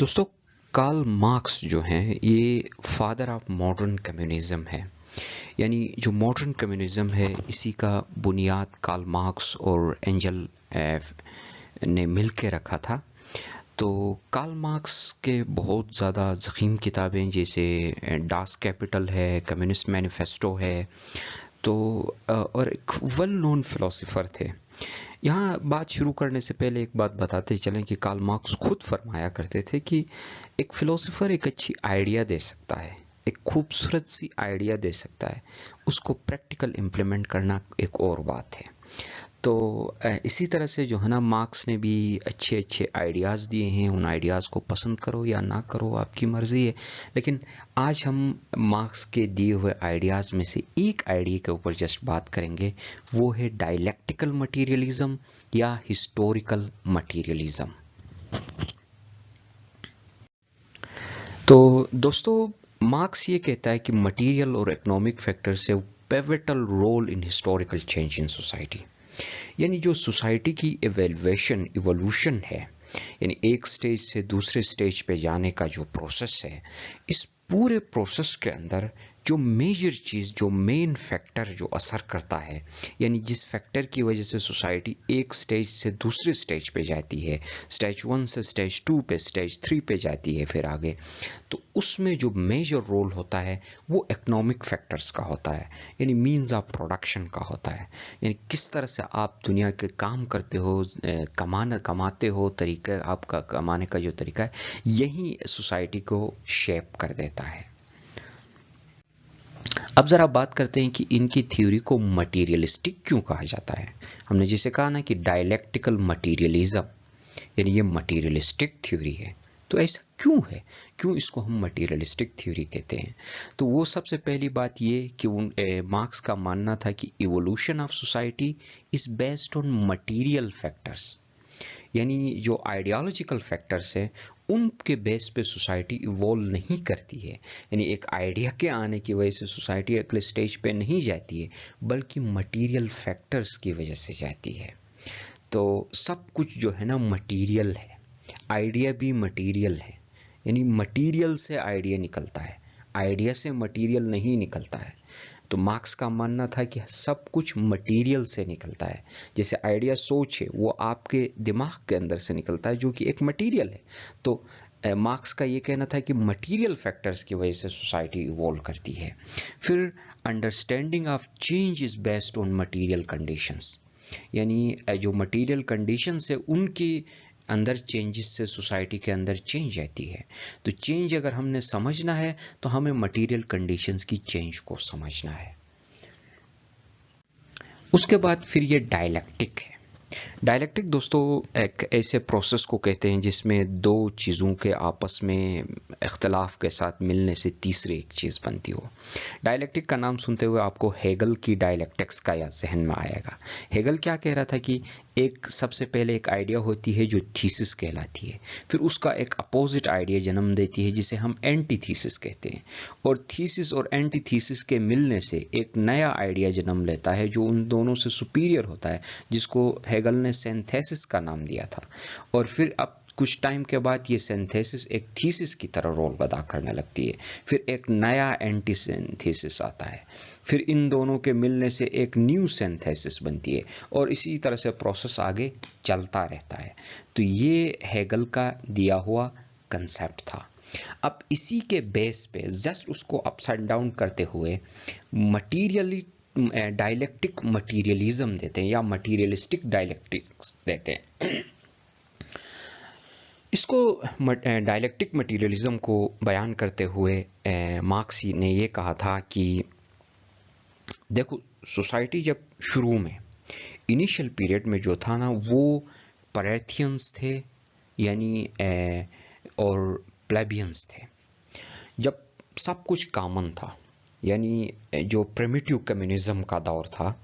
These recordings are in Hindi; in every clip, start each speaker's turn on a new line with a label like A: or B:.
A: दोस्तों, कार्ल मार्क्स जो हैं ये फादर ऑफ मॉडर्न कम्युनिज्म है। यानी जो मॉडर्न कम्युनिज्म है इसी का बुनियाद कार्ल मार्क्स और एंजल ने मिल के रखा था। तो कार्ल मार्क्स के बहुत ज़्यादा ज़ख़ीम किताबें जैसे डास कैपिटल है, कम्युनिस्ट मैनिफेस्टो है, तो और एक वेल नोन फिलोसोफर थे। यहाँ बात शुरू करने से पहले एक बात बताते चलें कि कार्ल मार्क्स खुद फरमाया करते थे कि एक फिलोसोफर एक अच्छी आइडिया दे सकता है, एक खूबसूरत सी आइडिया दे सकता है, उसको प्रैक्टिकल इम्प्लीमेंट करना एक और बात है। तो इसी तरह से जो है ना, मार्क्स ने भी अच्छे अच्छे आइडियाज़ दिए हैं। उन आइडियाज़ को पसंद करो या ना करो, आपकी मर्ज़ी है। लेकिन आज हम मार्क्स के दिए हुए आइडियाज़ में से एक आइडिया के ऊपर जस्ट बात करेंगे। वो है डायलेक्टिकल मटीरियलिज़म या हिस्टोरिकल मटीरियलिज़म। तो दोस्तों, मार्क्स ये कहता है कि मटीरियल और इकोनॉमिक फैक्टर्स है pivotal role in historical change in society. यानी जो सोसाइटी की इवोल्यूशन है, यानी एक स्टेज से दूसरे स्टेज पे जाने का जो प्रोसेस है, इस पूरे प्रोसेस के अंदर जो मेजर चीज़, जो मेन फैक्टर जो असर करता है, यानी जिस फैक्टर की वजह से सोसाइटी एक स्टेज से दूसरे स्टेज पे जाती है, स्टेज 1 से स्टेज 2 पे, स्टेज 3 पे जाती है फिर आगे, तो उसमें जो मेजर रोल होता है वो इकोनॉमिक फैक्टर्स का होता है, यानी मीन्स ऑफ प्रोडक्शन का होता है। यानी किस तरह से आप दुनिया के काम करते हो, कमाते हो, तरीका आपका कमाने का जो तरीका है, यही सोसाइटी को शेप कर देता है। अब ज़रा बात करते हैं कि इनकी थ्योरी को मटीरियलिस्टिक क्यों कहा जाता है। हमने जिसे कहा ना कि डायलेक्टिकल मटीरियलिज्म, यानी ये मटीरियलिस्टिक थ्योरी है। तो ऐसा क्यों है, क्यों इसको हम मटीरियलिस्टिक थ्योरी कहते हैं? तो वो सबसे पहली बात ये कि मार्क्स का मानना था कि evolution of society is based on material factors. यानी जो आइडियोलॉजिकल फैक्टर्स हैं उनके बेस पे सोसाइटी इवॉल्व नहीं करती है। यानी एक आइडिया के आने की वजह से सोसाइटी अगले स्टेज पे नहीं जाती है, बल्कि मटीरियल फैक्टर्स की वजह से जाती है। तो सब कुछ जो है ना मटीरियल है, आइडिया भी मटीरियल है। यानी मटीरियल से आइडिया निकलता है, आइडिया से मटीरियल नहीं निकलता है। तो मार्क्स का मानना था कि सब कुछ मटेरियल से निकलता है। जैसे आइडिया, सोच है, वो आपके दिमाग के अंदर से निकलता है, जो कि एक मटेरियल है। तो मार्क्स का ये कहना था कि मटेरियल फैक्टर्स की वजह से सोसाइटी इवॉल्व करती है। फिर understanding of change is based on material conditions. यानी जो मटेरियल कंडीशंस है उनकी अंदर चेंजेस से सोसाइटी के अंदर चेंज आती है। तो चेंज अगर हमने समझना है तो हमें मटेरियल कंडीशंस की चेंज को समझना है। उसके बाद फिर ये डायलेक्टिक है। डायलेक्टिक दोस्तों एक ऐसे प्रोसेस को कहते हैं जिसमें दो चीज़ों के आपस में इख्तलाफ के साथ मिलने से तीसरी एक चीज़ बनती हो। डायलेक्टिक का नाम सुनते हुए आपको हेगल की डायलेक्टिक्स का याद जहन में आएगा। हेगल क्या कह रहा था कि एक सबसे पहले एक आइडिया होती है जो थीसिस कहलाती है, फिर उसका एक अपोजिट आइडिया जन्म देती है जिसे हम एंटी थीसिस कहते हैं, और थीसिस और एंटी थीसिस के मिलने से एक नया आइडिया जन्म लेता है जो उन दोनों से सुपीरियर होता है, जिसको हेगल ने सिंथेसिस का नाम दिया था। और फिर अब कुछ टाइम के बाद ये सिंथेसिस एक थीसिस की तरह रोल अदा करने लगती है। फिर एक नया एंटी सिंथेसिस आता है, फिर इन दोनों के मिलने से एक न्यू सिंथेसिस बनती है, और इसी तरह से प्रोसेस आगे चलता रहता है। तो ये हेगल का दिया हुआ कंसेप्ट था। अब इसी के बेस पे जस्ट उसको अपसाइड डाउन करते हुए मटीरियली डायलेक्टिक मटीरियलिज्म देते हैं या मटीरियलिस्टिक डायलेक्टिक्स देते हैं। इसको डायलेक्टिक मटीरियलिज्म को बयान करते हुए मार्क्स ने ये कहा था कि देखो, सोसाइटी जब शुरू में इनिशियल पीरियड में जो था ना, वो परेथियंस थे, यानी और प्लेबियंस थे। जब सब कुछ कॉमन था, यानी जो प्रिमिटिव कम्युनिज्म का दौर था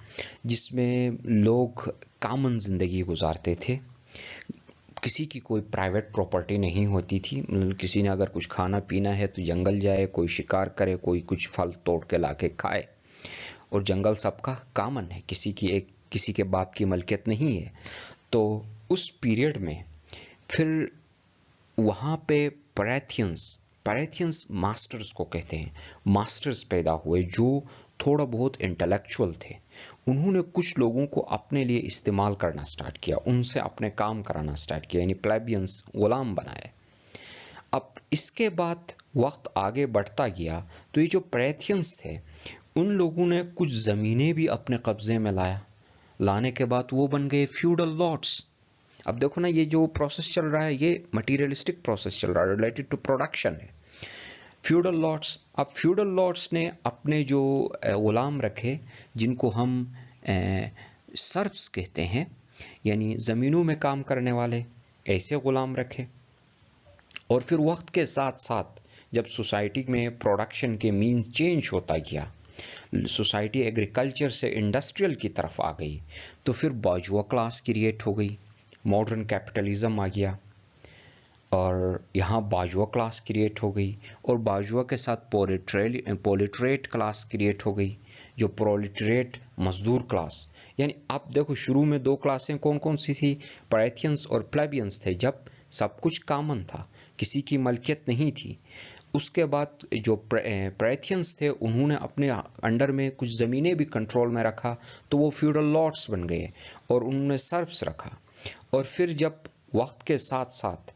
A: जिसमें लोग कॉमन ज़िंदगी गुजारते थे, किसी की कोई प्राइवेट प्रॉपर्टी नहीं होती थी। मतलब किसी ने अगर कुछ खाना पीना है तो जंगल जाए, कोई शिकार करे, कोई कुछ फल तोड़ के लाके खाए, और जंगल सबका कॉमन है, किसी के बाप की मलकियत नहीं है। तो उस पीरियड में फिर वहाँ पे पैरेथियंस मास्टर्स को कहते हैं, मास्टर्स पैदा हुए जो थोड़ा बहुत इंटेलेक्चुअल थे। उन्होंने कुछ लोगों को अपने लिए इस्तेमाल करना स्टार्ट किया, उनसे अपने काम कराना स्टार्ट किया, यानी प्लेबियंस, गुलाम बनाए। अब इसके बाद वक्त आगे बढ़ता गया तो ये जो पैरेथियंस थे उन लोगों ने कुछ ज़मीनें भी अपने कब्जे में लाने के बाद वो बन गए फ्यूडल लॉर्ड्स। अब देखो ना, ये जो प्रोसेस चल रहा है ये मटीरियलिस्टिक प्रोसेस चल रहा है, रिलेटेड टू प्रोडक्शन है। फ्यूडल लॉर्ड्स, अब फ्यूडल लॉर्ड्स ने अपने जो गुलाम रखे, जिनको हम सर्व्स कहते हैं, यानी ज़मीनों में काम करने वाले, ऐसे गुलाम रखे। और फिर वक्त के साथ साथ जब सोसाइटी में प्रोडक्शन के मीन चेंज होता गया, सोसाइटी एग्रीकल्चर से इंडस्ट्रियल की तरफ आ गई, तो फिर बाजुआ क्लास क्रिएट हो गई, मॉडर्न कैपिटलिज्म आ गया और यहाँ बाजुआ क्लास क्रिएट हो गई। और बाजुआ के साथ प्रोलेटरेट क्लास क्रिएट हो गई, जो प्रोलेटरेट मजदूर क्लास। यानी आप देखो, शुरू में दो क्लासें कौन कौन सी थी, पैरेथियंस और प्लेबियंस थे, जब सब कुछ कॉमन था, किसी की मलकियत नहीं थी। उसके बाद जो पैरेथियंस थे उन्होंने अपने अंडर में कुछ ज़मीनें भी कंट्रोल में रखा, तो वो फ्यूडल लॉर्ड्स बन गए और उन्होंने सर्व्स रखा। और फिर जब वक्त के साथ साथ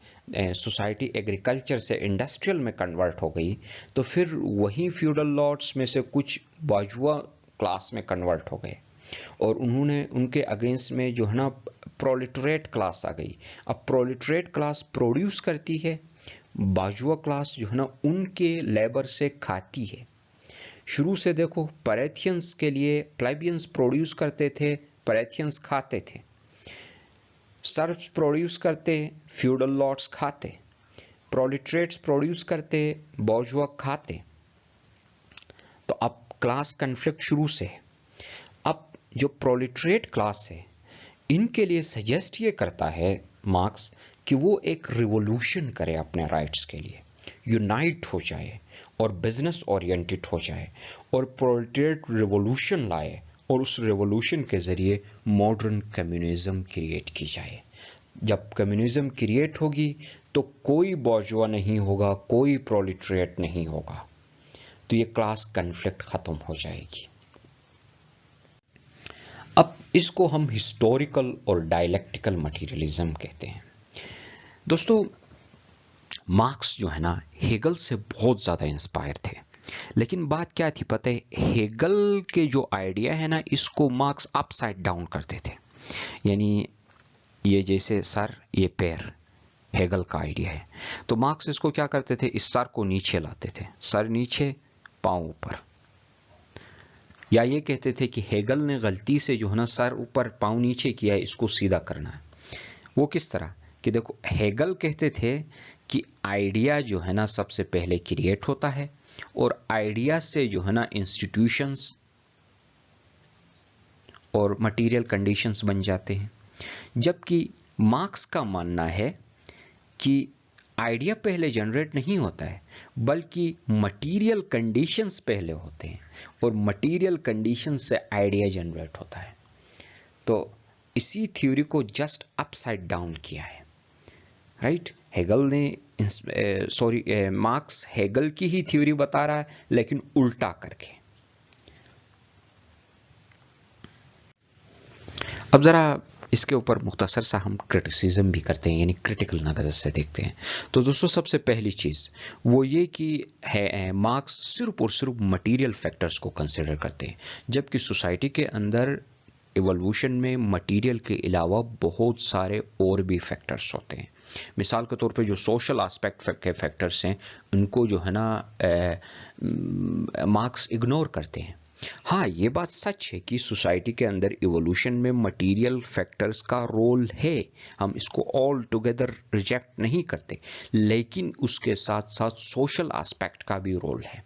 A: सोसाइटी एग्रीकल्चर से इंडस्ट्रियल में कन्वर्ट हो गई, तो फिर वही फ्यूडल लॉर्ड्स में से कुछ बाजुआ क्लास में कन्वर्ट हो गए और उन्होंने उनके अगेंस्ट में जो है ना प्रोलेटरेट क्लास आ गई। अब प्रोलेटरेट क्लास प्रोड्यूस करती है, बाजुआ क्लास जो है ना उनके लेबर से खाती है। शुरू से देखो, पैरेथियंस के लिए प्लेबियंस प्रोड्यूस करते थे, पैरेथियंस खाते थे। सर्व्स प्रोड्यूस करते, फ्यूडल लॉर्ड्स खाते। प्रोलेटरेट्स प्रोड्यूस करते, बाजुआ खाते। तो अब क्लास कन्फ्लिक्ट शुरू से है। अब जो प्रोलेटरेट क्लास है, इनके लिए सजेस्ट ये करता है मार्क्स कि वो एक रिवॉल्यूशन करे अपने राइट्स के लिए, यूनाइट हो जाए और बिजनेस ओरिएंटेड हो जाए और प्रोलेटरेट रिवॉल्यूशन लाए और उस रिवॉल्यूशन के जरिए मॉडर्न कम्युनिज्म क्रिएट की जाए। जब कम्युनिज्म क्रिएट होगी तो कोई बॉर्जुआ नहीं होगा, कोई प्रोलेटरेट नहीं होगा, तो ये क्लास कन्फ्लिक्ट खत्म हो जाएगी। अब इसको हम हिस्टोरिकल और डायलेक्टिकल मटीरियलिज्म कहते हैं। दोस्तों, मार्क्स जो है ना हेगल से बहुत ज़्यादा इंस्पायर थे, लेकिन बात क्या थी पता है, हेगल के जो आइडिया है ना, इसको मार्क्स अपसाइड डाउन करते थे। यानी ये जैसे सर, ये पैर, हेगल का आइडिया है, तो मार्क्स इसको क्या करते थे, इस सर को नीचे लाते थे, सर नीचे पांव ऊपर। या ये कहते थे कि हेगल ने गलती से जो है ना सर ऊपर पांव नीचे किया है, इसको सीधा करना है। वो किस तरह कि देखो, हेगल कहते थे कि आइडिया जो है ना सबसे पहले क्रिएट होता है और आइडिया से जो है ना इंस्टीट्यूशंस और मटेरियल कंडीशंस बन जाते हैं। जबकि मार्क्स का मानना है कि आइडिया पहले जनरेट नहीं होता है, बल्कि मटेरियल कंडीशंस पहले होते हैं और मटेरियल कंडीशंस से आइडिया जनरेट होता है। तो इसी थ्योरी को जस्ट अपसाइड डाउन किया है, राइट। हेगल ने मार्क्स हेगल की ही थ्योरी बता रहा है, लेकिन उल्टा करके। अब जरा इसके ऊपर मुख्तसर सा हम क्रिटिसिज्म भी करते हैं, यानी क्रिटिकल नज़र से देखते हैं। तो दोस्तों, सबसे पहली चीज़ वो ये कि मार्क्स सिर्फ और सिर्फ मटेरियल फैक्टर्स को कंसिडर करते हैं, जबकि सोसाइटी के अंदर इवोल्यूशन में मटेरियल के अलावा बहुत सारे और भी फैक्टर्स होते हैं। मिसाल के तौर पे जो सोशल एस्पेक्ट के फैक्टर्स हैं, उनको जो है ना मार्क्स इग्नोर करते हैं। हाँ, ये बात सच है कि सोसाइटी के अंदर इवोल्यूशन में मटेरियल फैक्टर्स का रोल है, हम इसको ऑल टुगेदर रिजेक्ट नहीं करते, लेकिन उसके साथ साथ सोशल एस्पेक्ट का भी रोल है,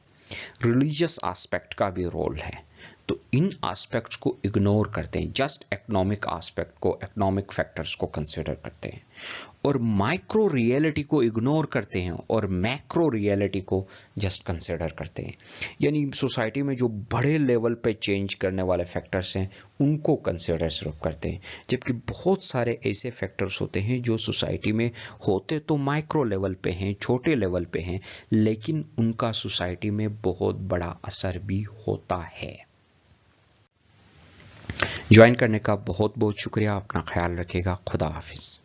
A: रिलीजियस एस्पेक्ट का भी रोल है। तो इन एस्पेक्ट्स को इग्नोर करते हैं, जस्ट इकोनॉमिक एस्पेक्ट को, इकोनॉमिक फैक्टर्स को कंसिडर करते हैं, और माइक्रो रियलिटी को इग्नोर करते हैं और मैक्रो रियलिटी को जस्ट कंसिडर करते हैं। यानी सोसाइटी में जो बड़े लेवल पे चेंज करने वाले फैक्टर्स हैं उनको कंसिडर सिर्फ करते हैं, जबकि बहुत सारे ऐसे फैक्टर्स होते हैं जो सोसाइटी में होते तो माइक्रो लेवल पे हैं, छोटे लेवल पे हैं, लेकिन उनका सोसाइटी में बहुत बड़ा असर भी होता है। ज्वाइन करने का बहुत बहुत शुक्रिया। अपना ख्याल रखिएगा। खुदा हाफिज।